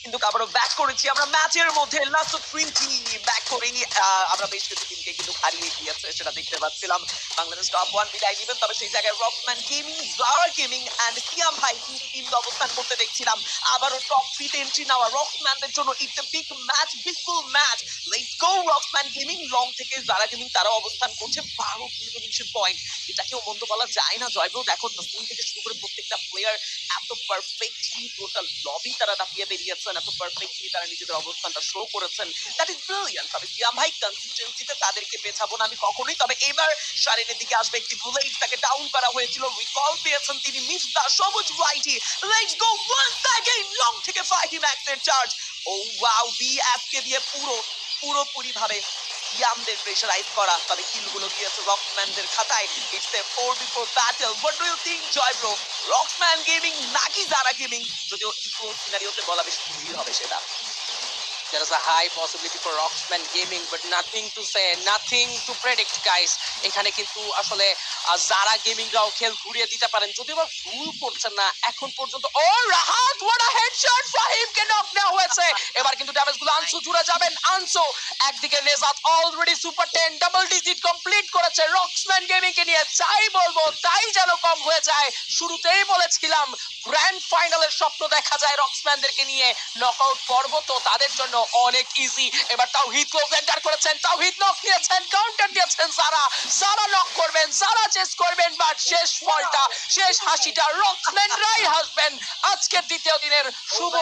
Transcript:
কিন্তু আবারও ব্যাক করেছি আমরা ম্যাচের মধ্যে লাস্ট 20 ব্যাক করে নিয়ে আমরা বেশ কিছু টিমকে কিন্তু হারিয়ে দিয়েছে সেটা দেখতে পাচ্ছিলাম। বাংলাদেশ টপ 1 বিদায় নেবেন, তবে সেই জায়গায় রকম্যান গেমিং, জারা গেমিং এন্ড সিয়াম ভাই তিনটি টিম অবস্থান করতে দেখছিলাম। আবারও টপ 3 তে এন্ট্রি নেওয়া রকম্যানদের জন্য ইটস এ বিগ ম্যাচ, বিগফুল match. Let's go Rockman gaming. লং থেকে জারা গেমিং তারা অবস্থান করছে 12 কিল পয়েন্ট। এটাকেও মন্দ বলা যায় না। জয়ব্রো দেখো তসলিম থেকে শুরু করে প্রত্যেকটা প্লেয়ার এত পারফেক্টলি টোটাল লবি তারা দাপিয়ে বেরিয়েছেন, এত পারফেক্টলি তারা নিজেদের অবস্থানটা শো করেছেন। That is brilliant. তবে সিয়াম ভাই কনসিস্টেন্সিতে তাদেরকে পেছাবো না আমি কখনোই। তবে এবার শারিনের দিকে আসবে একটি বুলেট, তাকে ডাউন করা হয়েছিল, রিকল পেয়েছেন তিনি মিফতা সবুজ রাইটি। Let's go once again long থেকে ফাইটি ম্যাক্সের চার্জ। ও ওয়াও, বিএফ কে দিয়ে পুরোপুরি ভাবে ইয়ামদের প্রেশারাইজ করা। তবে কিলগুলো দিয়েছে রকম্যানদের খাতায়। It's a 4v4 battle. What do you think জয়ব্রো? রকম্যান গেমিং নাকি জারা গেমিং? যদিও ইকুয়াল সিনারিওতে বলা বেশ ইজি হবে সেটা। There is a high possibility for Rocksman Gaming, but nothing to say, nothing to predict, guys. এখানে কিন্তু আসলে যারা গেমিংরাও খেল ঘুরিয়ে দিতে পারেন, যদিও বা ভুল করছেন না এখন পর্যন্ত। ও রাহাত, what a headshot! ফাহিমকে নক নেওয়া হয়েছে। এবার কিন্তু ড্যামেজগুলো আনসু জুড়ে যাবেন। আনসু একদিকে Nejat already super 10 double digit complete করেছে রকসম্যান গেমিং কে নিয়ে। যাই বলবো তাই যেন কম হয়ে যায়। শুরুতেই বলেছিলাম গ্র্যান্ড ফাইনালের স্বপ্ন দেখা যায় রকসম্যানদেরকে নিয়ে। নকআউট পর্ব তো তাদের জন্য অনেক ইজি। এবার তাওহিদ ক্লোজ এন্টার করেছেন, তাওহিদ নক নিয়েছেন, কাউন্টার দিয়েছেন যারা নক করবেন, যারা চেস করবেন, বাট শেষ ফলটা, শেষ হাসিটা রকসম্যানরাই হাসবেন। আজকের দ্বিতীয় দিনের শুভ